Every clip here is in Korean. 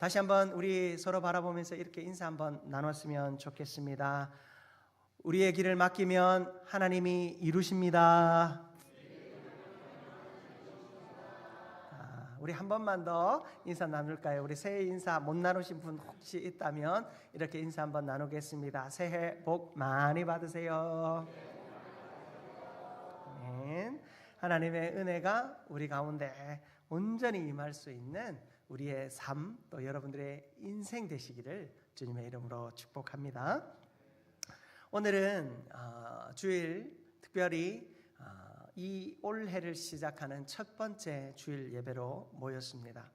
다시 한번 우리 서로 바라보면서 이렇게 인사 한번 나눴으면 좋겠습니다. 우리의 길을 맡기면 하나님이 이루십니다. 우리 한 번만 더 인사 나눌까요? 우리 새해 인사 못 나누신 분 혹시 있다면 이렇게 인사 한번 나누겠습니다. 새해 복 많이 받으세요. 아멘. 하나님의 은혜가 우리 가운데 온전히 임할 수 있는 우리의 삶, 또 여러분들의 인생 되시기를 주님의 이름으로 축복합니다. 오늘은 주일 특별히 이 올해를 시작하는 첫 번째 주일 예배로 모였습니다.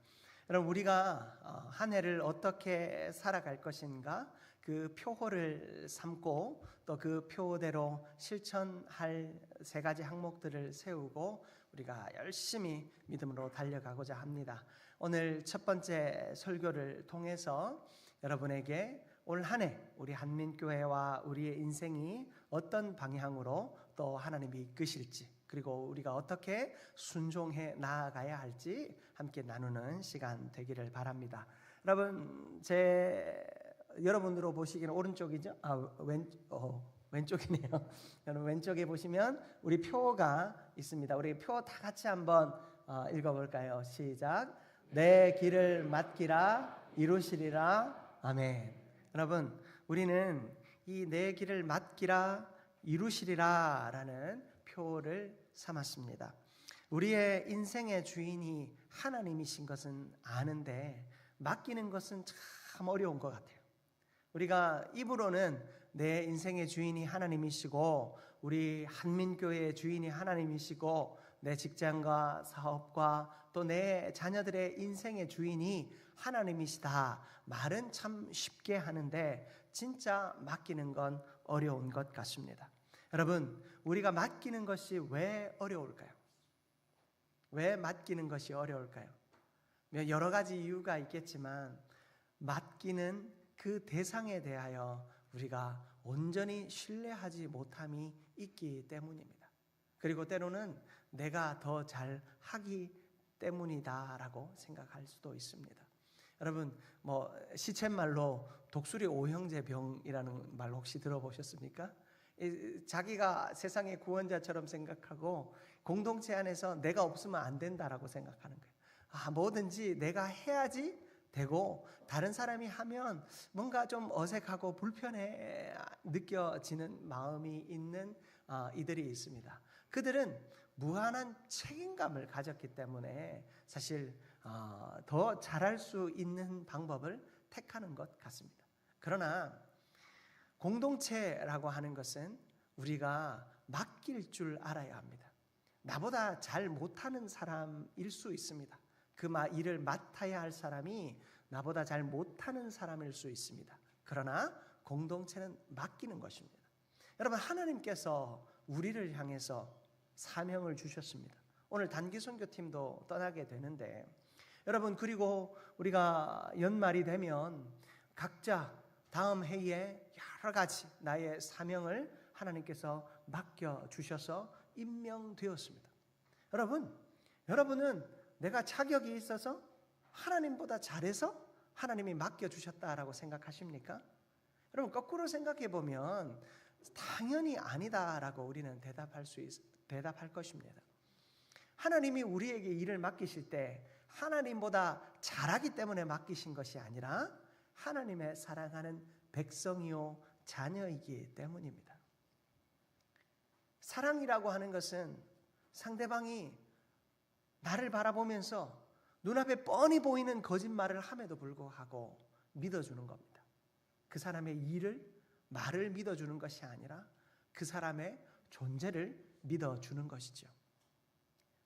여러분, 우리가 한 해를 어떻게 살아갈 것인가 그 표호를 삼고 또 그 표대로 실천할 세 가지 항목들을 세우고 우리가 열심히 믿음으로 달려가고자 합니다. 오늘 첫 번째 설교를 통해서 여러분에게 올 한 해 우리 한민교회와 우리의 인생이 어떤 방향으로 또 하나님이 이끄실지, 그리고 우리가 어떻게 순종해 나아가야 할지 함께 나누는 시간 되기를 바랍니다. 여러분, 여러분으로 보시기는 오른쪽이죠? 왼쪽이네요. 여러분, 왼쪽에 보시면 우리 표가 있습니다. 우리 표 다 같이 한번 읽어볼까요? 시작. 내 길을 맡기라 이루시리라. 아멘. 여러분, 우리는 이 내 길을 맡기라 이루시리라 라는 표를 삼았습니다. 우리의 인생의 주인이 하나님이신 것은 아는데 맡기는 것은 참 어려운 것 같아요. 우리가 입으로는 내 인생의 주인이 하나님이시고 우리 한민교회의 주인이 하나님이시고 내 직장과 사업과 또 내 자녀들의 인생의 주인이 하나님이시다 말은 참 쉽게 하는데 진짜 맡기는 건 어려운 것 같습니다. 여러분, 우리가 맡기는 것이 왜 어려울까요? 왜 맡기는 것이 어려울까요? 여러 가지 이유가 있겠지만 맡기는 그 대상에 대하여 우리가 온전히 신뢰하지 못함이 있기 때문입니다. 그리고 때로는 내가 더 잘하기 때문이다라고 생각할 수도 있습니다. 여러분, 시쳇말로 독수리 오형제병이라는 말 혹시 들어보셨습니까? 자기가 세상의 구원자처럼 생각하고 공동체 안에서 내가 없으면 안 된다라고 생각하는 거예요. 뭐든지 내가 해야지 되고 다른 사람이 하면 뭔가 좀 어색하고 불편해 느껴지는 마음이 있는 이들이 있습니다. 그들은 무한한 책임감을 가졌기 때문에 사실 더 잘할 수 있는 방법을 택하는 것 같습니다. 그러나 공동체라고 하는 것은 우리가 맡길 줄 알아야 합니다. 나보다 잘 못하는 사람일 수 있습니다. 그 일을 맡아야 할 사람이 나보다 잘 못하는 사람일 수 있습니다. 그러나 공동체는 맡기는 것입니다. 여러분, 하나님께서 우리를 향해서 사명을 주셨습니다. 오늘 단기 선교팀도 떠나게 되는데 여러분, 그리고 우리가 연말이 되면 각자 다음 해에 여러 가지 나의 사명을 하나님께서 맡겨주셔서 임명되었습니다. 여러분은 내가 자격이 있어서 하나님보다 잘해서 하나님이 맡겨주셨다라고 생각하십니까? 여러분, 거꾸로 생각해 보면 당연히 아니다라고 우리는 대답할 것입니다. 하나님이 우리에게 일을 맡기실 때 하나님보다 잘하기 때문에 맡기신 것이 아니라 하나님의 사랑하는 백성이요 자녀이기 때문입니다. 사랑이라고 하는 것은 상대방이 나를 바라보면서 눈앞에 뻔히 보이는 거짓말을 함에도 불구하고 믿어주는 겁니다. 그 사람의 말을 믿어주는 것이 아니라 그 사람의 존재를 믿어주는 것이죠.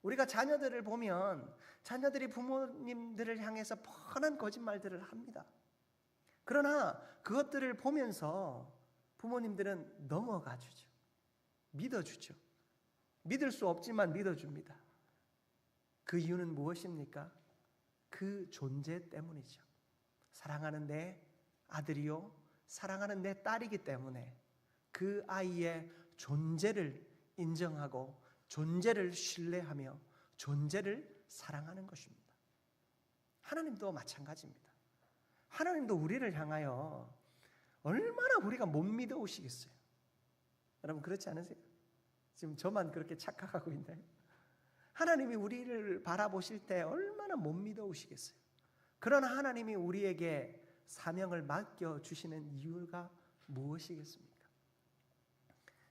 우리가 자녀들을 보면 자녀들이 부모님들을 향해서 뻔한 거짓말들을 합니다. 그러나 그것들을 보면서 부모님들은 넘어가 주죠. 믿어주죠. 믿을 수 없지만 믿어줍니다. 그 이유는 무엇입니까? 그 존재 때문이죠. 사랑하는 내 아들이요, 사랑하는 내 딸이기 때문에 그 아이의 존재를 인정하고 존재를 신뢰하며 존재를 사랑하는 것입니다. 하나님도 마찬가지입니다. 하나님도 우리를 향하여 얼마나 우리가 못 믿어오시겠어요? 여러분 그렇지 않으세요? 지금 저만 그렇게 착각하고 있나요? 하나님이 우리를 바라보실 때 얼마나 못 믿어오시겠어요? 그러나 하나님이 우리에게 사명을 맡겨주시는 이유가 무엇이겠습니까?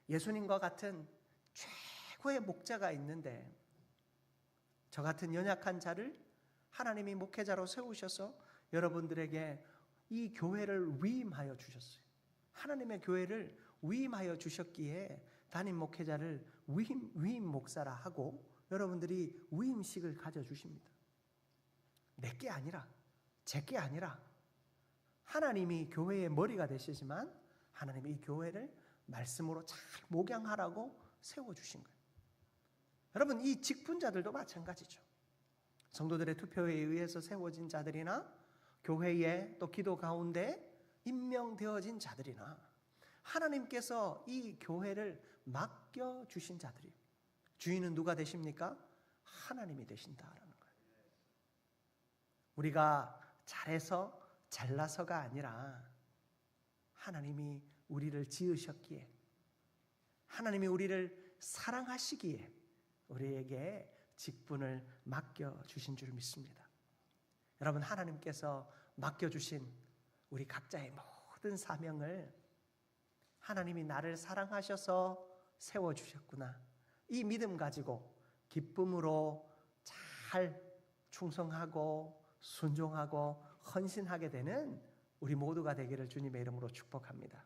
예수님과 같은 최고의 목자가 있는데 저 같은 연약한 자를 하나님이 목회자로 세우셔서 여러분들에게 이 교회를 위임하여 주셨어요. 하나님의 교회를 위임하여 주셨기에 담임 목회자를 위임 목사라 하고 여러분들이 위임식을 가져주십니다. 내게 아니라 제게 아니라 하나님이 교회의 머리가 되시지만 하나님이 이 교회를 말씀으로 잘 목양하라고 세워주신 거예요. 여러분 이 직분자들도 마찬가지죠. 성도들의 투표에 의해서 세워진 자들이나 교회에 또 기도 가운데 임명되어진 자들이나 하나님께서 이 교회를 맡겨주신 자들이에요. 주인은 누가 되십니까? 하나님이 되신다라는 거예요. 우리가 잘해서 잘나서가 아니라 하나님이 우리를 지으셨기에 하나님이 우리를 사랑하시기에 우리에게 직분을 맡겨주신 줄 믿습니다. 여러분 하나님께서 맡겨주신 우리 각자의 모든 사명을 하나님이 나를 사랑하셔서 세워주셨구나 이 믿음 가지고 기쁨으로 잘 충성하고 순종하고 헌신하게 되는 우리 모두가 되기를 주님의 이름으로 축복합니다.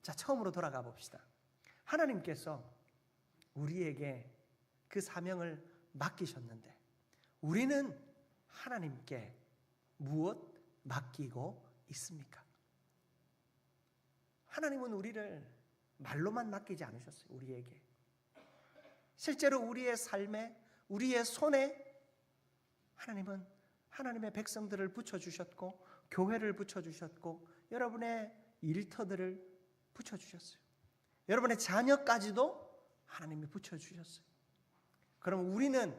자, 처음으로 돌아가 봅시다. 하나님께서 우리에게 그 사명을 맡기셨는데 우리는 하나님께 무엇 맡기고 있습니까? 하나님은 우리를 말로만 맡기지 않으셨어요. 우리에게 실제로 우리의 삶에 우리의 손에 하나님은 하나님의 백성들을 붙여주셨고 교회를 붙여주셨고 여러분의 일터들을 붙여주셨어요. 여러분의 자녀까지도 하나님이 붙여주셨어요. 그럼 우리는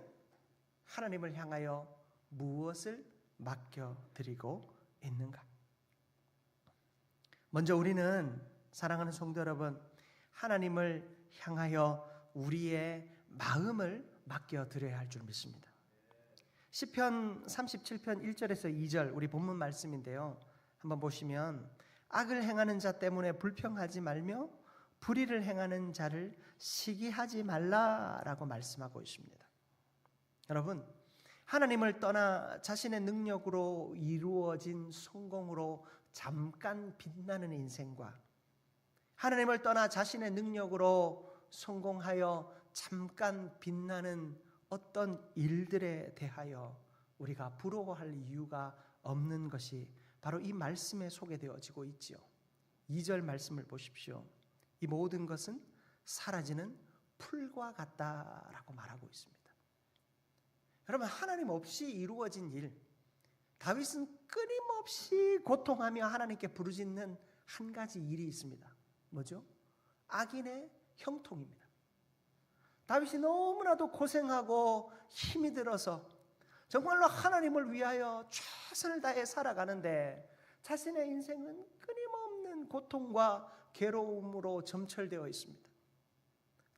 하나님을 향하여 무엇을 맡겨드리고 있는가? 먼저 우리는 사랑하는 성도 여러분 하나님을 향하여 우리의 마음을 맡겨드려야 할 줄 믿습니다. 시편 37편 1절에서 2절 우리 본문 말씀인데요. 한번 보시면 악을 행하는 자 때문에 불평하지 말며 불의를 행하는 자를 시기하지 말라라고 말씀하고 있습니다. 여러분 하나님을 떠나 자신의 능력으로 이루어진 성공으로 잠깐 빛나는 인생과 하나님을 떠나 자신의 능력으로 성공하여 잠깐 빛나는 어떤 일들에 대하여 우리가 부러워할 이유가 없는 것이 바로 이 말씀에 소개되어지고 있지요. 2절 말씀을 보십시오. 이 모든 것은 사라지는 풀과 같다라고 말하고 있습니다. 여러분 하나님 없이 이루어진 일 다윗은 끊임없이 고통하며 하나님께 부르짖는 한 가지 일이 있습니다. 뭐죠? 악인의 형통입니다. 다윗이 너무나도 고생하고 힘이 들어서 정말로 하나님을 위하여 최선을 다해 살아가는데 자신의 인생은 끊임없는 고통과 괴로움으로 점철되어 있습니다.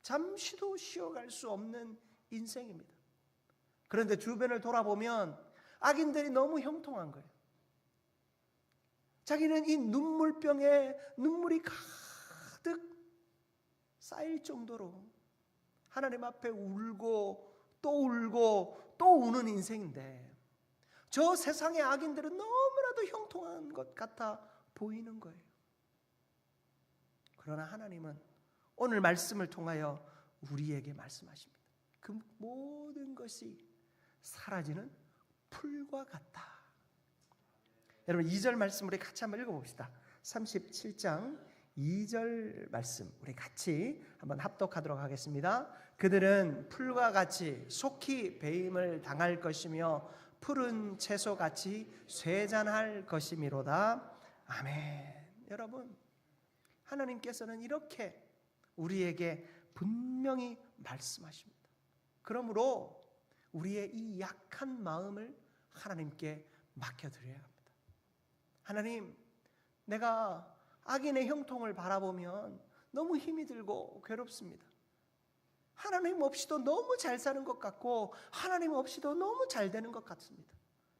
잠시도 쉬어갈 수 없는 인생입니다. 그런데 주변을 돌아보면 악인들이 너무 형통한 거예요. 자기는 이 눈물병에 눈물이 가득 쌓일 정도로 하나님 앞에 울고 또 우는 인생인데 저 세상의 악인들은 너무나도 형통한 것 같아 보이는 거예요. 그러나 하나님은 오늘 말씀을 통하여 우리에게 말씀하십니다. 그 모든 것이 사라지는 풀과 같다. 여러분 2절 말씀 우리 같이 한번 읽어봅시다. 37장 2절 말씀 우리 같이 한번 합독하도록 하겠습니다. 그들은 풀과 같이 속히 배임을 당할 것이며 푸른 채소같이 쇠잔할 것이미로다. 아멘. 여러분 하나님께서는 이렇게 우리에게 분명히 말씀하십니다. 그러므로 우리의 이 약한 마음을 하나님께 맡겨드려야 합니다. 하나님, 내가 악인의 형통을 바라보면 너무 힘이 들고 괴롭습니다. 하나님 없이도 너무 잘 사는 것 같고 하나님 없이도 너무 잘 되는 것 같습니다.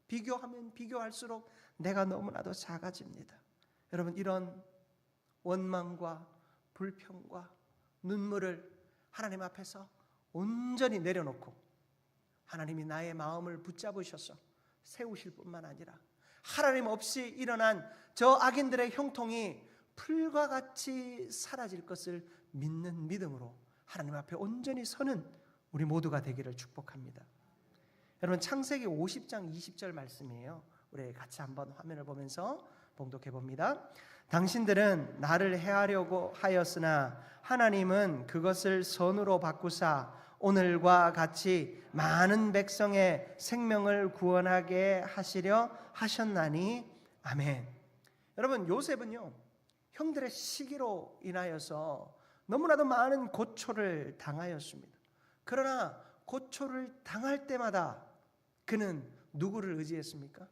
비교하면 비교할수록 내가 너무나도 작아집니다. 여러분, 이런 원망과 불평과 눈물을 하나님 앞에서 온전히 내려놓고 하나님이 나의 마음을 붙잡으셔서 세우실 뿐만 아니라 하나님 없이 일어난 저 악인들의 형통이 풀과 같이 사라질 것을 믿는 믿음으로 하나님 앞에 온전히 서는 우리 모두가 되기를 축복합니다. 여러분, 창세기 50장 20절 말씀이에요. 우리 같이 한번 화면을 보면서 봉독해 봅니다. 당신들은 나를 해하려고 하였으나 하나님은 그것을 선으로 바꾸사 오늘과 같이 많은 백성의 생명을 구원하게 하시려 하셨나니 아멘. 여러분, 요셉은요, 형들의 시기로 인하여서 너무나도 많은 고초를 당하였습니다. 그러나 고초를 당할 때마다 그는 누구를 의지했습니까?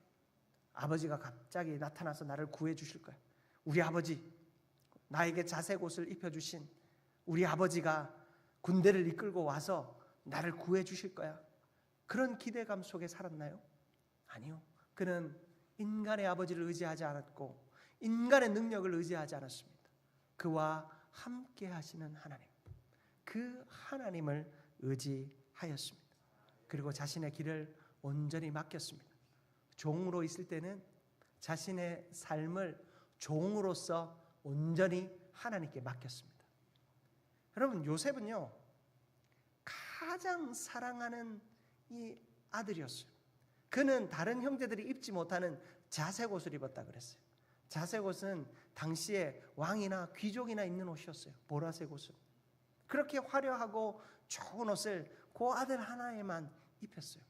아버지가 갑자기 나타나서 나를 구해 주실 거야. 우리 아버지, 나에게 자색 옷을 입혀주신 우리 아버지가 군대를 이끌고 와서 나를 구해 주실 거야. 그런 기대감 속에 살았나요? 아니요. 그는 인간의 아버지를 의지하지 않았고 인간의 능력을 의지하지 않았습니다. 그와 함께 하시는 하나님, 그 하나님을 의지하였습니다. 그리고 자신의 길을 온전히 맡겼습니다. 종으로 있을 때는 자신의 삶을 종으로서 온전히 하나님께 맡겼습니다. 여러분, 요셉은요, 가장 사랑하는 이 아들이었어요. 그는 다른 형제들이 입지 못하는 자색 옷을 입었다 그랬어요. 자색 옷은 당시에 왕이나 귀족이나 입는 옷이었어요. 보라색 옷은. 그렇게 화려하고 좋은 옷을 그 아들 하나에만 입혔어요.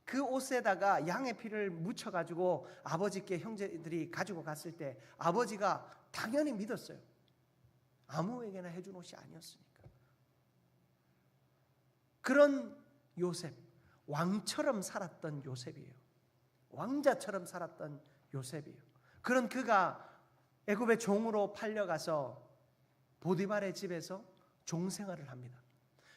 그 옷에다가 양의 피를 묻혀가지고 아버지께 형제들이 가지고 갔을 때 아버지가 당연히 믿었어요. 아무에게나 해준 옷이 아니었으니까. 그런 요셉, 왕처럼 살았던 요셉이에요. 왕자처럼 살았던 요셉이에요. 그런 그가 애굽의 종으로 팔려가서 보디발의 집에서 종생활을 합니다.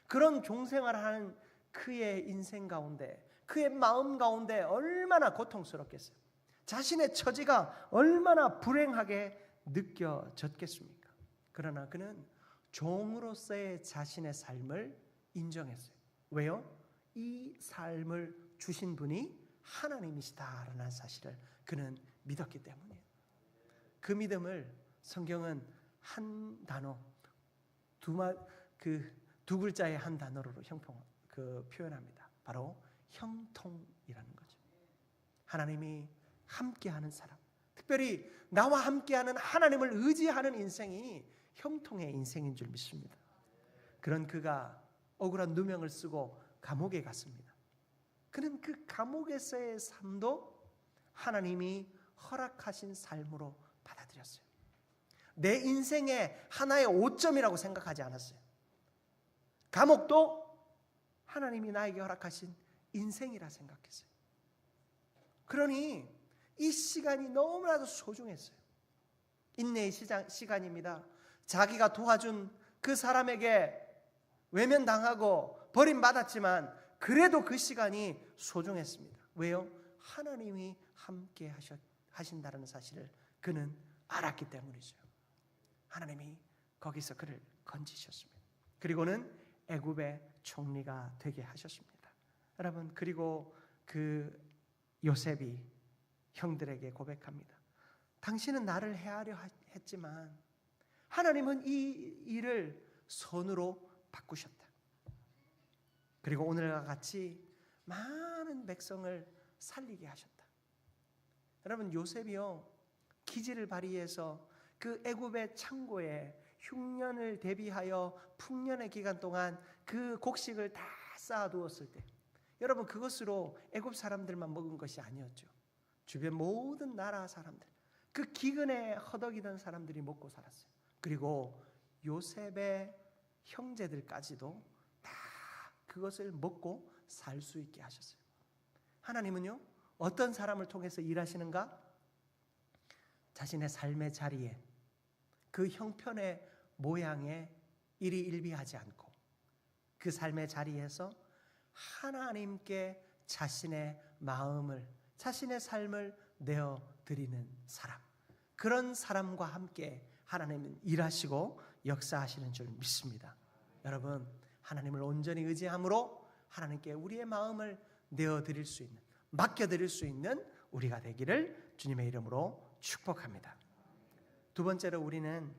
그런 종생활을 하는 그의 인생 가운데, 그의 마음 가운데 얼마나 고통스럽겠어요. 자신의 처지가 얼마나 불행하게 느껴졌겠습니까? 그러나 그는 종으로서의 자신의 삶을 인정했어요. 왜요? 이 삶을 주신 분이 하나님이시다라는 사실을 그는 믿었기 때문이에요. 그 믿음을 성경은 한 단어, 두 글자의 한 단어로 표현합니다. 바로 형통이라는 거죠. 하나님이 함께하는 사람, 특별히 나와 함께하는 하나님을 의지하는 인생이 형통의 인생인 줄 믿습니다. 그런 그가 억울한 누명을 쓰고 감옥에 갔습니다. 그는 그 감옥에서의 삶도 하나님이 허락하신 삶으로 받아들였어요. 내 인생의 하나의 오점이라고 생각하지 않았어요. 감옥도 하나님이 나에게 허락하신 인생이라 생각했어요. 그러니 이 시간이 너무나도 소중했어요. 인내의 시간입니다. 자기가 도와준 그 사람에게 외면당하고 버림받았지만 그래도 그 시간이 소중했습니다. 왜요? 하나님이 함께 하신다는 사실을 그는 알았기 때문이죠. 하나님이 거기서 그를 건지셨습니다. 그리고는 애굽의 총리가 되게 하셨습니다. 여러분, 그리고 그 요셉이 형들에게 고백합니다. 당신은 나를 해하려 했지만 하나님은 이 일을 선으로 바꾸셨다. 그리고 오늘과 같이 많은 백성을 살리게 하셨다. 여러분, 요셉이요, 기지를 발휘해서 그 애굽의 창고에 흉년을 대비하여 풍년의 기간 동안 그 곡식을 다 쌓아두었을 때, 여러분, 그것으로 애굽 사람들만 먹은 것이 아니었죠. 주변 모든 나라 사람들, 그 기근에 허덕이던 사람들이 먹고 살았어요. 그리고 요셉의 형제들까지도 다 그것을 먹고 살 수 있게 하셨어요. 하나님은요, 어떤 사람을 통해서 일하시는가? 자신의 삶의 자리에 그 형편의 모양에 일희일비하지 않고 그 삶의 자리에서 하나님께 자신의 마음을, 자신의 삶을 내어드리는 사람, 그런 사람과 함께 하나님은 일하시고 역사하시는 줄 믿습니다. 여러분, 하나님을 온전히 의지함으로 하나님께 우리의 마음을 내어드릴 수 있는, 맡겨드릴 수 있는 우리가 되기를 주님의 이름으로 축복합니다. 두 번째로 우리는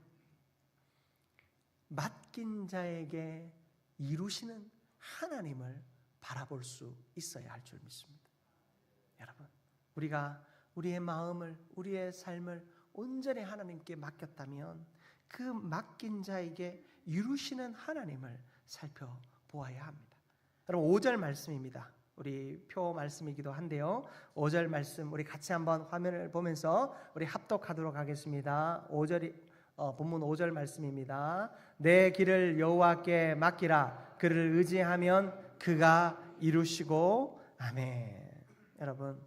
맡긴 자에게 이루시는 하나님을 바라볼 수 있어야 할 줄 믿습니다. 여러분, 우리가 우리의 마음을, 우리의 삶을 온전히 하나님께 맡겼다면 그 맡긴 자에게 이루시는 하나님을 살펴보아야 합니다. 여러분, 5절 말씀입니다. 우리 표 말씀이기도 한데요, 5절 말씀 우리 같이 한번 화면을 보면서 우리 합독하도록 하겠습니다. 5절이 본문 5절 말씀입니다. 내 길을 여호와께 맡기라. 그를 의지하면 그가 이루시고. 아멘. 여러분,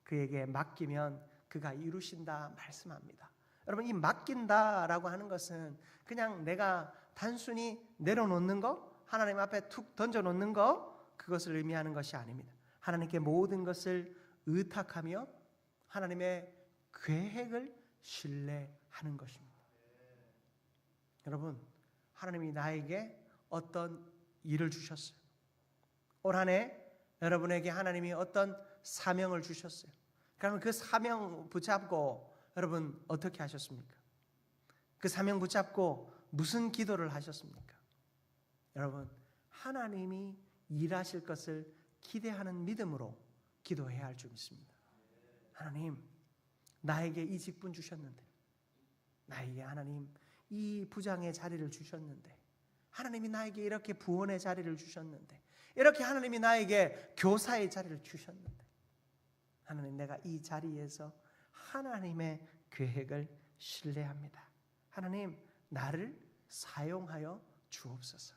그에게 맡기면 그가 이루신다 말씀합니다. 여러분, 이 맡긴다라고 하는 것은 그냥 내가 단순히 내려놓는 거, 하나님 앞에 툭 던져놓는 거, 그것을 의미하는 것이 아닙니다. 하나님께 모든 것을 의탁하며 하나님의 계획을 신뢰하는 것입니다. 여러분, 하나님이 나에게 어떤 일을 주셨어요. 올 한 해 여러분에게 하나님이 어떤 사명을 주셨어요. 그러면 그 사명 붙잡고 여러분 어떻게 하셨습니까? 그 사명 붙잡고 무슨 기도를 하셨습니까? 여러분, 하나님이 일하실 것을 기대하는 믿음으로 기도해야 할 줄 믿습니다. 하나님, 나에게 이 직분 주셨는데, 나에게 하나님 이 부장의 자리를 주셨는데, 하나님이 나에게 이렇게 부원의 자리를 주셨는데, 이렇게 하나님이 나에게 교사의 자리를 주셨는데, 하나님, 내가 이 자리에서 하나님의 계획을 신뢰합니다. 하나님, 나를 사용하여 주옵소서.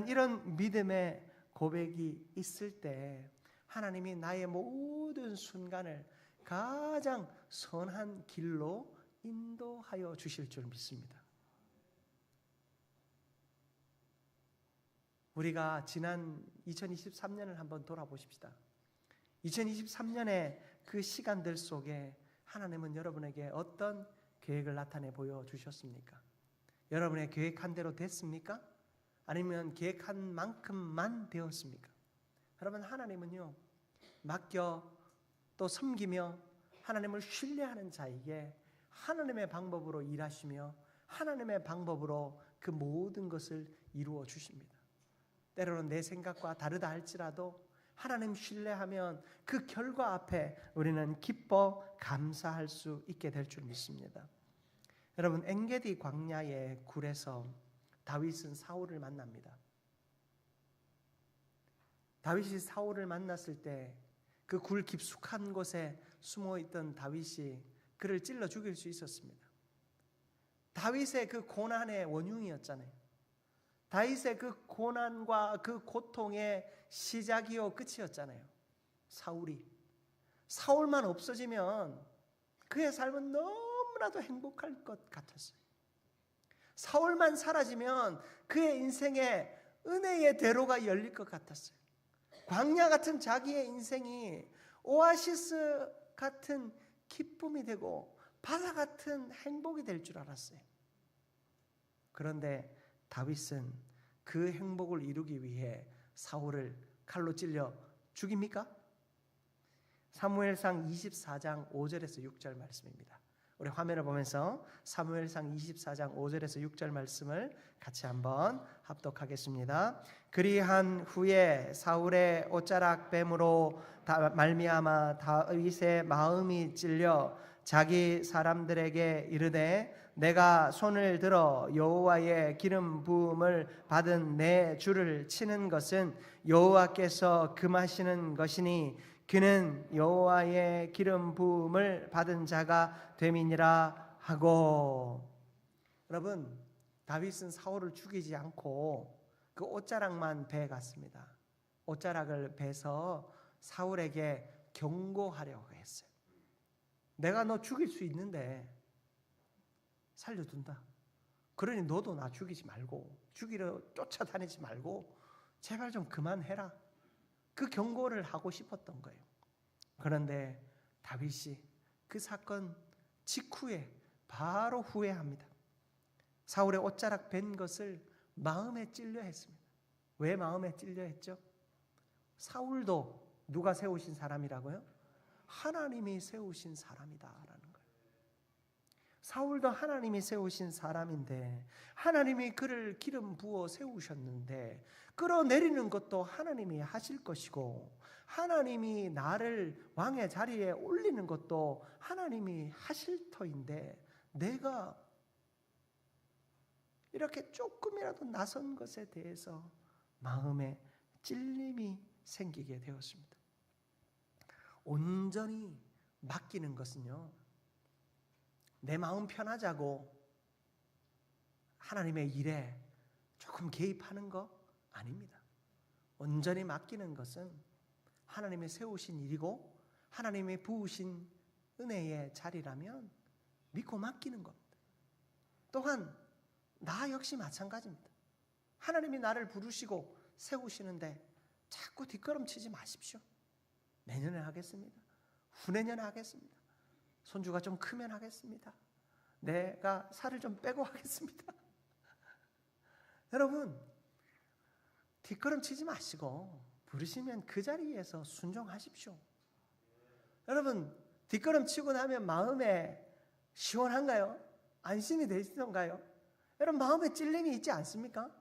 이런 믿음의 고백이 있을 때 하나님이 나의 모든 순간을 가장 선한 길로 인도하여 주실 줄 믿습니다. 우리가 지난 2023년을 한번 돌아보십시다. 2023년의 그 시간들 속에 하나님은 여러분에게 어떤 계획을 나타내 보여주셨습니까? 여러분의 계획한 대로 됐습니까? 아니면 계획한 만큼만 되었습니까? 여러분, 하나님은요, 맡겨 또 섬기며 하나님을 신뢰하는 자에게 하나님의 방법으로 일하시며 하나님의 방법으로 그 모든 것을 이루어 주십니다. 때로는 내 생각과 다르다 할지라도 하나님 신뢰하면 그 결과 앞에 우리는 기뻐 감사할 수 있게 될 줄 믿습니다. 여러분, 엔게디 광야의 굴에서 다윗은 사울을 만납니다. 다윗이 사울을 만났을 때 그 굴 깊숙한 곳에 숨어있던 다윗이 그를 찔러 죽일 수 있었습니다. 다윗의 그 고난의 원흉이었잖아요. 다윗의 그 고난과 그 고통의 시작이요 끝이었잖아요. 사울만 없어지면 그의 삶은 너무나도 행복할 것 같았어요. 사울만 사라지면 그의 인생에 은혜의 대로가 열릴 것 같았어요. 광야 같은 자기의 인생이 오아시스 같은 기쁨이 되고 바다 같은 행복이 될 줄 알았어요. 그런데 다윗은 그 행복을 이루기 위해 사울을 칼로 찔려 죽입니까? 사무엘상 24장 5절에서 6절 말씀입니다. 우리 화면을 보면서 사무엘상 24장 5절에서 6절 말씀을 같이 한번 합독하겠습니다. 그리한 후에 사울의 옷자락 뱀으로 말미암아 다윗의 마음이 찔려 자기 사람들에게 이르되 내가 손을 들어 여호와의 기름 부음을 받은 내 주를 치는 것은 여호와께서 금하시는 것이니 그는 여호와의 기름 부음을 받은 자가 됨이니라 하고. 여러분, 다윗은 사울을 죽이지 않고 그 옷자락만 베갔습니다. 옷자락을 베서 사울에게 경고하려고 했어요. 내가 너 죽일 수 있는데 살려둔다. 그러니 너도 나 죽이지 말고, 죽이러 쫓아다니지 말고 제발 좀 그만해라. 그 경고를 하고 싶었던 거예요. 그런데 다윗이 그 사건 직후에 바로 후회합니다. 사울의 옷자락 벤 것을 마음에 찔려 했습니다. 왜 마음에 찔려 했죠? 사울도 누가 세우신 사람이라고요? 하나님이 세우신 사람이다라는 거예요. 사울도 하나님이 세우신 사람인데, 하나님이 그를 기름 부어 세우셨는데 끌어내리는 것도 하나님이 하실 것이고, 하나님이 나를 왕의 자리에 올리는 것도 하나님이 하실 터인데, 내가 이렇게 조금이라도 나선 것에 대해서 마음에 찔림이 생기게 되었습니다. 온전히 맡기는 것은요, 내 마음 편하자고 하나님의 일에 조금 개입하는 거 아닙니다. 온전히 맡기는 것은 하나님이 세우신 일이고 하나님이 부으신 은혜의 자리라면 믿고 맡기는 겁니다. 또한 나 역시 마찬가지입니다. 하나님이 나를 부르시고 세우시는데 자꾸 뒷걸음치지 마십시오. 내년에 하겠습니다. 후내년에 하겠습니다. 손주가 좀 크면 하겠습니다. 내가 살을 좀 빼고 하겠습니다. 여러분, 뒷걸음치지 마시고 부르시면 그 자리에서 순종하십시오. 여러분, 뒷걸음치고 나면 마음에 시원한가요? 안심이 되시던가요? 여러분, 마음에 찔림이 있지 않습니까?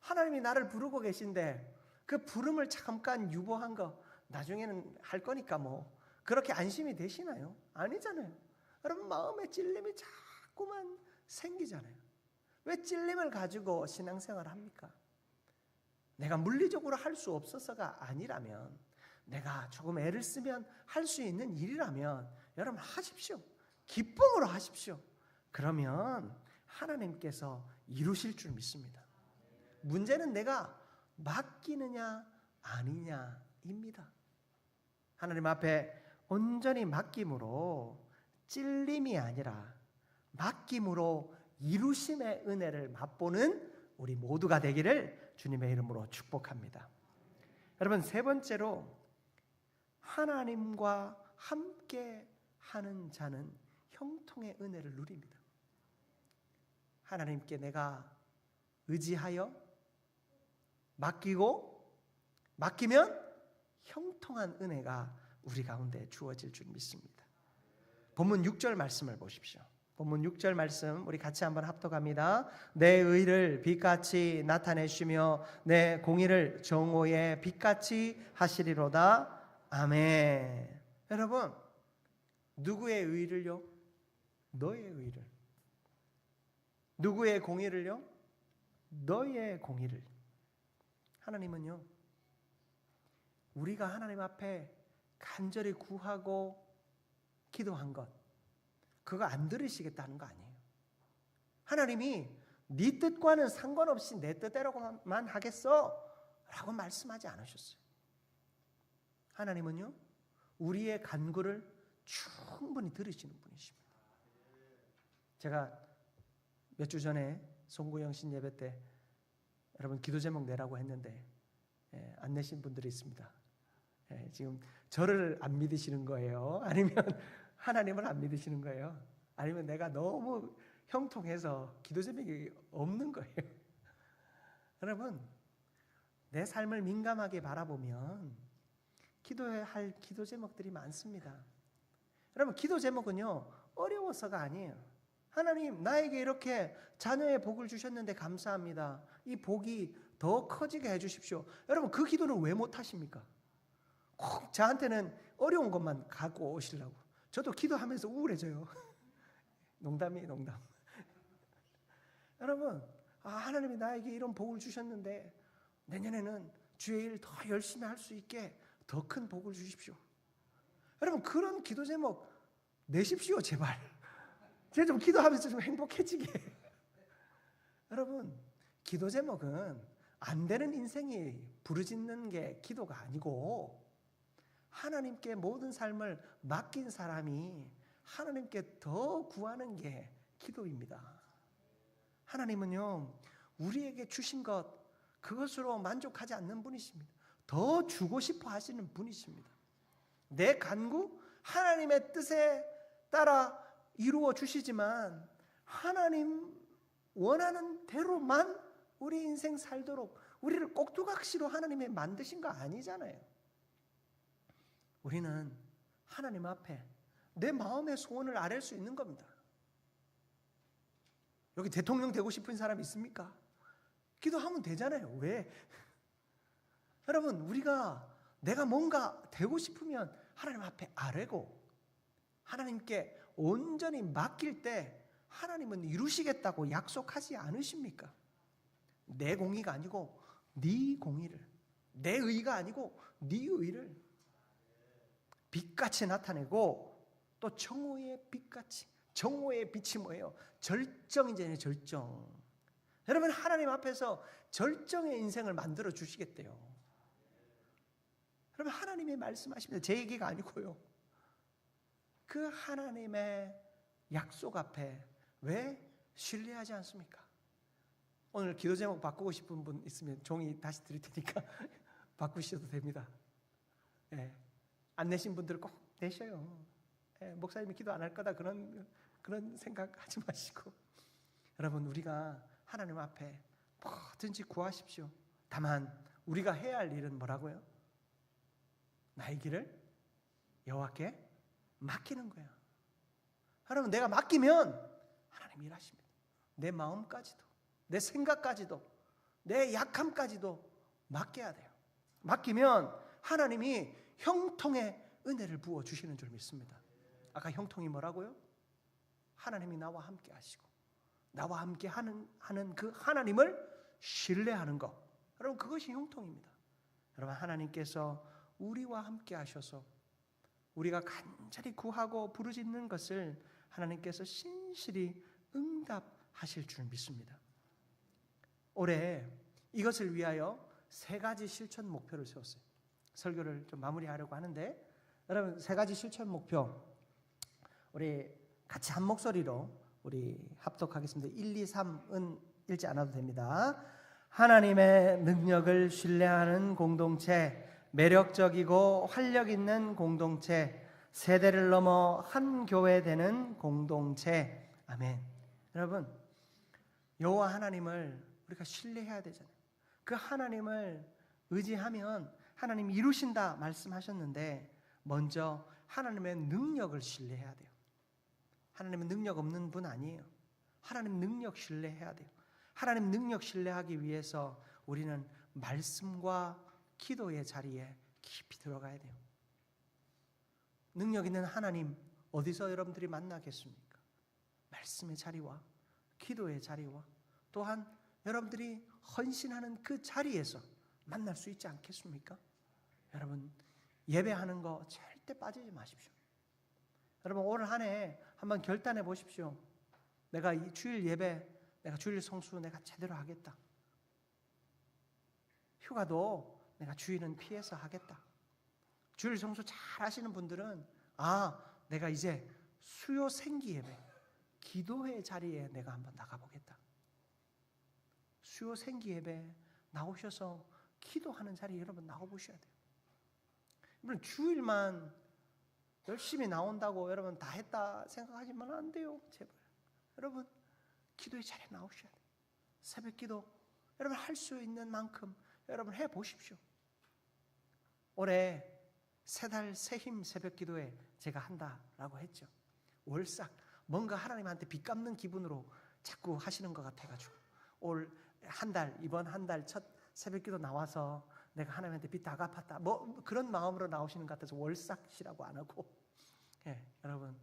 하나님이 나를 부르고 계신데 그 부름을 잠깐 유보한 거 나중에는 할 거니까 뭐 그렇게 안심이 되시나요? 아니잖아요. 여러분, 마음에 찔림이 자꾸만 생기잖아요. 왜 찔림을 가지고 신앙생활을 합니까? 내가 물리적으로 할 수 없어서가 아니라면, 내가 조금 애를 쓰면 할 수 있는 일이라면 여러분 하십시오. 기쁨으로 하십시오. 그러면 하나님께서 이루실 줄 믿습니다. 문제는 내가 맡기느냐 아니냐입니다. 하나님 앞에 온전히 맡김으로 찔림이 아니라 맡김으로 이루심의 은혜를 맛보는 우리 모두가 되기를 주님의 이름으로 축복합니다. 여러분, 세 번째로 하나님과 함께 하는 자는 형통의 은혜를 누립니다. 하나님께 내가 의지하여 맡기면 형통한 은혜가 우리 가운데 주어질 줄 믿습니다. 본문 6절 말씀을 보십시오. 본문 6절 말씀 우리 같이 한번 합독합니다. 내 의를 빛같이 나타내시며 내 공의를 정오의 빛같이 하시리로다. 아멘. 여러분, 누구의 의를요? 너의 의를. 누구의 공의를요? 너의 공의를. 하나님은요, 우리가 하나님 앞에 간절히 구하고 기도한 것, 그거 안 들으시겠다는 거 아니에요. 하나님이 네 뜻과는 상관없이 내 뜻대로만 하겠어 라고 말씀하지 않으셨어요. 하나님은요, 우리의 간구를 충분히 들으시는 분이십니다. 제가 몇 주 전에 송구영 신 예배 때 여러분 기도 제목 내라고 했는데 안 내신 분들이 있습니다. 지금 저를 안 믿으시는 거예요? 아니면 하나님을 안 믿으시는 거예요? 아니면 내가 너무 형통해서 기도 제목이 없는 거예요? 여러분, 내 삶을 민감하게 바라보면 기도해야 할 기도 제목들이 많습니다. 여러분, 기도 제목은요, 어려워서가 아니에요. 하나님, 나에게 이렇게 자녀의 복을 주셨는데 감사합니다. 이 복이 더 커지게 해주십시오. 여러분, 그 기도는 왜 못하십니까? 꼭 저한테는 어려운 것만 갖고 오시려고. 저도 기도하면서 우울해져요. 농담. 여러분, 하나님이 나에게 이런 복을 주셨는데 내년에는 주의 일 더 열심히 할 수 있게 더 큰 복을 주십시오. 여러분, 그런 기도 제목 내십시오, 제발. 제가 좀 기도하면서 좀 행복해지게. 여러분, 기도 제목은 안 되는 인생이 부르짖는 게 기도가 아니고, 하나님께 모든 삶을 맡긴 사람이 하나님께 더 구하는 게 기도입니다. 하나님은요, 우리에게 주신 것, 그것으로 만족하지 않는 분이십니다. 더 주고 싶어 하시는 분이십니다. 내 간구, 하나님의 뜻에 따라 이루어 주시지만 하나님 원하는 대로만 우리 인생 살도록 우리를 꼭두각시로 하나님이 만드신 거 아니잖아요. 우리는 하나님 앞에 내 마음의 소원을 아뢰 수 있는 겁니다. 여기 대통령 되고 싶은 사람 있습니까? 기도하면 되잖아요. 왜? 여러분, 우리가 내가 뭔가 되고 싶으면 하나님 앞에 아뢰고 하나님께 온전히 맡길 때 하나님은 이루시겠다고 약속하지 않으십니까? 내 공의가 아니고 네 공의를, 내 의가 아니고 네 의를 빛같이 나타내고, 또 정오의 빛같이, 정오의 빛이 뭐예요? 절정이잖아요. 절정. 여러분, 하나님 앞에서 절정의 인생을 만들어 주시겠대요. 여러분, 하나님이 말씀하십니다. 제 얘기가 아니고요. 그 하나님의 약속 앞에 왜 신뢰하지 않습니까? 오늘 기도 제목 바꾸고 싶은 분 있으면 종이 다시 드릴 테니까 바꾸셔도 됩니다. 예. 안 내신 분들은 꼭 내셔요. 예. 목사님이 기도 안 할 거다 그런 생각하지 마시고, 여러분, 우리가 하나님 앞에 뭐든지 구하십시오. 다만 우리가 해야 할 일은 뭐라고요? 나의 길을 여호와께 맡기는 거야. 여러분, 내가 맡기면 하나님 일하십니다. 내 마음까지도, 내 생각까지도, 내 약함까지도 맡겨야 돼요. 맡기면 하나님이 형통의 은혜를 부어주시는 줄 믿습니다. 아까 형통이 뭐라고요? 하나님이 나와 함께 하시고 나와 함께 하는 그 하나님을 신뢰하는 것, 여러분, 그것이 형통입니다. 여러분, 하나님께서 우리와 함께 하셔서 우리가 간절히 구하고 부르짖는 것을 하나님께서 신실히 응답하실 줄 믿습니다. 올해 이것을 위하여 3가지 실천 목표를 세웠어요. 설교를 좀 마무리하려고 하는데, 여러분, 3가지 실천 목표 우리 같이 한 목소리로 우리 합독하겠습니다. 1, 2, 3은 읽지 않아도 됩니다. 하나님의 능력을 신뢰하는 공동체, 매력적이고 활력 있는 공동체, 세대를 넘어 한 교회 되는 공동체. 아멘. 여러분, 여호와 하나님을 우리가 신뢰해야 되잖아요. 그 하나님을 의지하면 하나님이 이루신다 말씀하셨는데, 먼저 하나님의 능력을 신뢰해야 돼요. 하나님은 능력 없는 분 아니에요. 하나님 능력 신뢰해야 돼요. 하나님 능력 신뢰하기 위해서 우리는 말씀과 기도의 자리에 깊이 들어가야 돼요. 능력 있는 하나님 어디서 여러분들이 만나겠습니까? 말씀의 자리와 기도의 자리와 또한 여러분들이 헌신하는 그 자리에서 만날 수 있지 않겠습니까? 여러분, 예배하는 거 절대 빠지지 마십시오. 여러분, 올 한 해 한번 결단해 보십시오. 내가 이 주일 예배, 내가 주일 성수 내가 제대로 하겠다. 휴가도 내가 주일은 피해서 하겠다. 주일 성수 잘 하시는 분들은 내가 이제 수요 생기 예배, 기도회 자리에 내가 한번 나가보겠다. 수요 생기 예배 나오셔서 기도하는 자리에 여러분 나와보셔야 돼요. 여러분, 주일만 열심히 나온다고 여러분 다 했다 생각하시면 안 돼요. 제발. 여러분, 기도의 자리에 나오셔야 돼요. 새벽 기도 여러분 할 수 있는 만큼 여러분 해보십시오. 올해 3달 새힘 새벽 기도회 제가 한다라고 했죠. 월삭 뭔가 하나님한테 빚 갚는 기분으로 자꾸 하시는 것 같아가지고 올 한 달, 이번 한 달 첫 새벽 기도 나와서 내가 하나님한테 빚 다 갚았다 뭐 그런 마음으로 나오시는 것 같아서 월삭이라고 안 하고, 여러분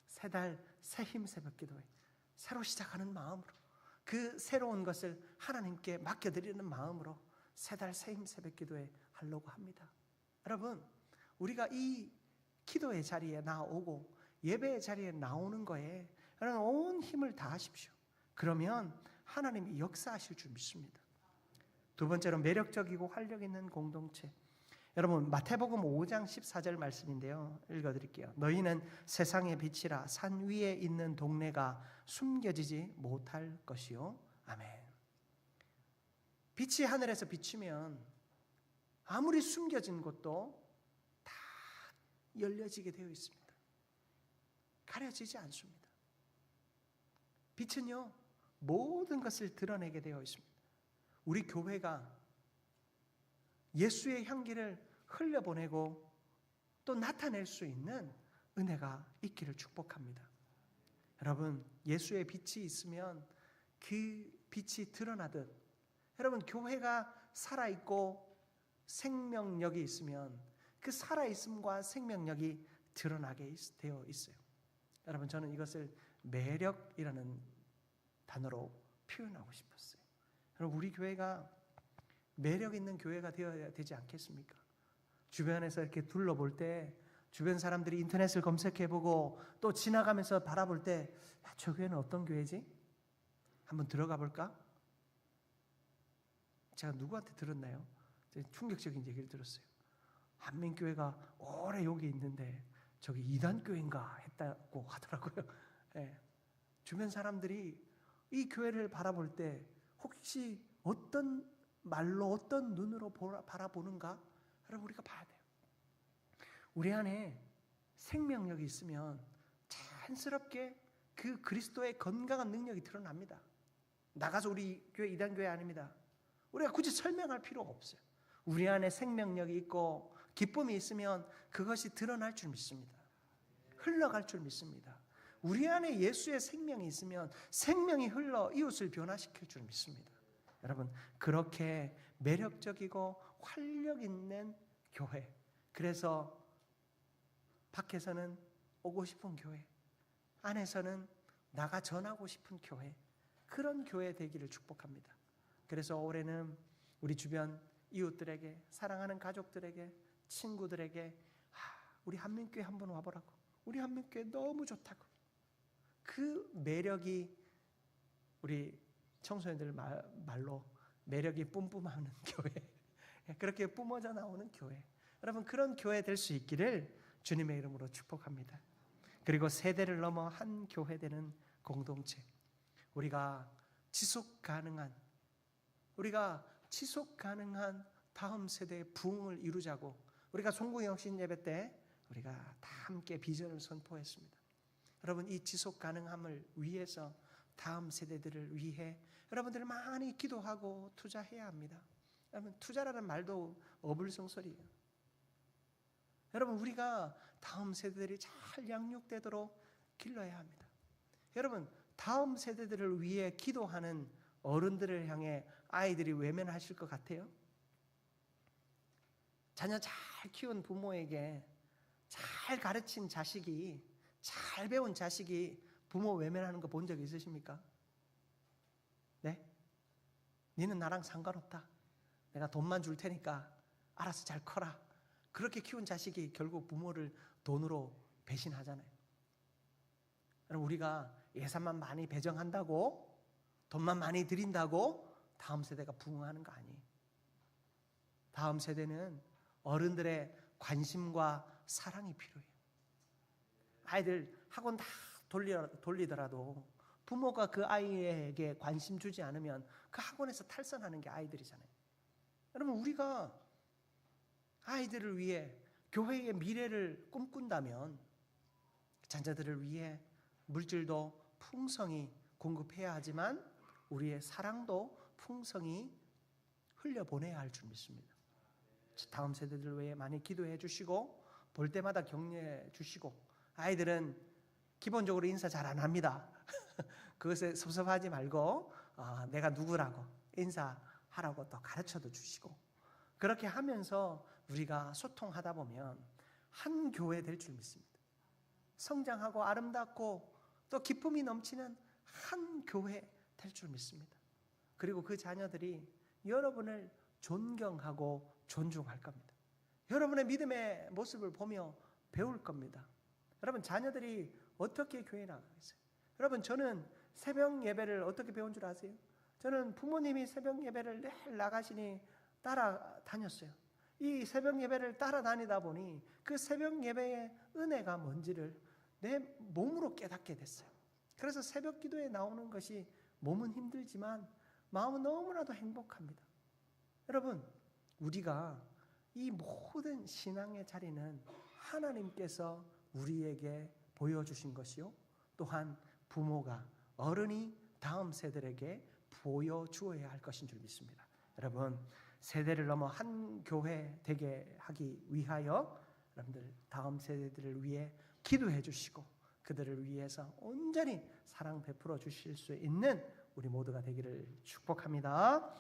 3달 새힘 새벽 기도회 새로 시작하는 마음으로, 그 새로운 것을 하나님께 맡겨드리는 마음으로 3달 새힘 새벽 기도회 하려고 합니다. 여러분, 우리가 이 기도의 자리에 나오고 예배의 자리에 나오는 거에 여러분 온 힘을 다하십시오. 그러면 하나님이 역사하실 줄 믿습니다. 두 번째로 매력적이고 활력 있는 공동체. 여러분 마태복음 5장 14절 말씀인데요. 읽어드릴게요. 너희는 세상의 빛이라. 산 위에 있는 동네가 숨겨지지 못할 것이요. 아멘. 빛이 하늘에서 비추면 아무리 숨겨진 곳도 다 열려지게 되어 있습니다. 가려지지 않습니다. 빛은요, 모든 것을 드러내게 되어 있습니다. 우리 교회가 예수의 향기를 흘려보내고 또 나타낼 수 있는 은혜가 있기를 축복합니다. 여러분, 예수의 빛이 있으면 그 빛이 드러나듯, 여러분 교회가 살아있고 생명력이 있으면 그 살아있음과 생명력이 드러나게 되어 있어요. 여러분, 저는 이것을 매력이라는 단어로 표현하고 싶었어요. 여러분, 우리 교회가 매력 있는 교회가 되어야 되지 않겠습니까? 주변에서 이렇게 둘러볼 때 주변 사람들이 인터넷을 검색해보고 또 지나가면서 바라볼 때 저 교회는 어떤 교회지? 한번 들어가 볼까? 제가 누구한테 들었나요? 충격적인 얘기를 들었어요. 한민교회가 오래 여기 있는데 저기 이단교회인가 했다고 하더라고요. 네. 주변 사람들이 이 교회를 바라볼 때 혹시 어떤 말로 어떤 눈으로 바라보는가? 여러분, 우리가 봐야 돼요. 우리 안에 생명력이 있으면 자연스럽게 그 그리스도의 건강한 능력이 드러납니다. 나가서 우리 교회 이단교회 아닙니다. 우리가 굳이 설명할 필요가 없어요. 우리 안에 생명력이 있고 기쁨이 있으면 그것이 드러날 줄 믿습니다. 흘러갈 줄 믿습니다. 우리 안에 예수의 생명이 있으면 생명이 흘러 이웃을 변화시킬 줄 믿습니다. 여러분, 그렇게 매력적이고 활력 있는 교회, 그래서 밖에서는 오고 싶은 교회, 안에서는 나가 전하고 싶은 교회, 그런 교회 되기를 축복합니다. 그래서 올해는 우리 주변 이웃들에게, 사랑하는 가족들에게, 친구들에게 우리 한민교회 한번 와보라고, 우리 한민교회 너무 좋다고, 그 매력이 우리 청소년들 말로 매력이 뿜뿜하는 교회, 그렇게 뿜어져 나오는 교회, 여러분 그런 교회 될 수 있기를 주님의 이름으로 축복합니다. 그리고 세대를 넘어 한 교회 되는 공동체, 우리가 지속 가능한 다음 세대의 부흥을 이루자고 우리가 송구영신 예배 때 우리가 다 함께 비전을 선포했습니다. 여러분, 이 지속 가능함을 위해서 다음 세대들을 위해 여러분들 많이 기도하고 투자해야 합니다. 여러분, 투자라는 말도 어불성설이에요. 여러분, 우리가 다음 세대들이 잘 양육되도록 길러야 합니다. 여러분, 다음 세대들을 위해 기도하는 어른들을 향해 아이들이 외면하실 것 같아요? 자녀 잘 키운 부모에게 잘 가르친 자식이, 잘 배운 자식이 부모 외면하는 거 본 적 있으십니까? 네? 니는 나랑 상관없다. 내가 돈만 줄 테니까 알아서 잘 커라. 그렇게 키운 자식이 결국 부모를 돈으로 배신하잖아요. 여러분, 우리가 예산만 많이 배정한다고, 돈만 많이 드린다고 다음 세대가 부흥하는 거 아니에요. 다음 세대는 어른들의 관심과 사랑이 필요해요. 아이들 학원 다 돌리더라도 부모가 그 아이에게 관심 주지 않으면 그 학원에서 탈선하는 게 아이들이잖아요. 여러분, 우리가 아이들을 위해 교회의 미래를 꿈꾼다면 자녀들을 위해 물질도 풍성히 공급해야 하지만 우리의 사랑도 풍성히 흘려보내야 할 줄 믿습니다. 다음 세대들 위해 많이 기도해 주시고 볼 때마다 격려해 주시고, 아이들은 기본적으로 인사 잘 안 합니다. 그것에 섭섭하지 말고 내가 누구라고 인사하라고 또 가르쳐도 주시고, 그렇게 하면서 우리가 소통하다 보면 한 교회 될 줄 믿습니다. 성장하고 아름답고 또 기쁨이 넘치는 한 교회 될 줄 믿습니다. 그리고 그 자녀들이 여러분을 존경하고 존중할 겁니다. 여러분의 믿음의 모습을 보며 배울 겁니다. 여러분, 자녀들이 어떻게 교회에 나가겠어요? 여러분, 저는 새벽 예배를 어떻게 배운 줄 아세요? 저는 부모님이 새벽 예배를 늘 나가시니 따라다녔어요. 이 새벽 예배를 따라다니다 보니 그 새벽 예배의 은혜가 뭔지를 내 몸으로 깨닫게 됐어요. 그래서 새벽 기도에 나오는 것이 몸은 힘들지만 마음은 너무나도 행복합니다. 여러분, 우리가 이 모든 신앙의 자리는 하나님께서 우리에게 보여주신 것이요, 또한 부모가, 어른이 다음 세대에게 보여주어야 할 것인 줄 믿습니다. 여러분, 세대를 넘어 한 교회 되게 하기 위하여 여러분들 다음 세대들을 위해 기도해 주시고 그들을 위해서 온전히 사랑 베풀어 주실 수 있는 우리 모두가 되기를 축복합니다.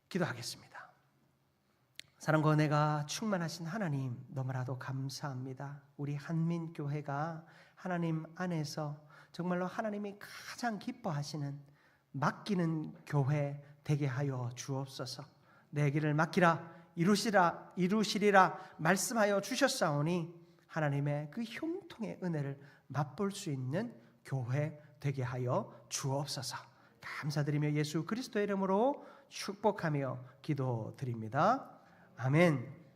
기도하겠습니다. 사랑과 은혜가 충만하신 하나님, 너무나도 감사합니다. 우리 한민교회가 하나님 안에서 정말로 하나님이 가장 기뻐하시는 맡기는 교회 되게 하여 주옵소서. 내 길을 맡기라 이루시리라 말씀하여 주셨사오니 하나님의 그 형통의 은혜를 맛볼 수 있는 교회 되게 하여 주옵소서. 감사드리며 예수 그리스도의 이름으로 축복하며 기도드립니다. 아멘.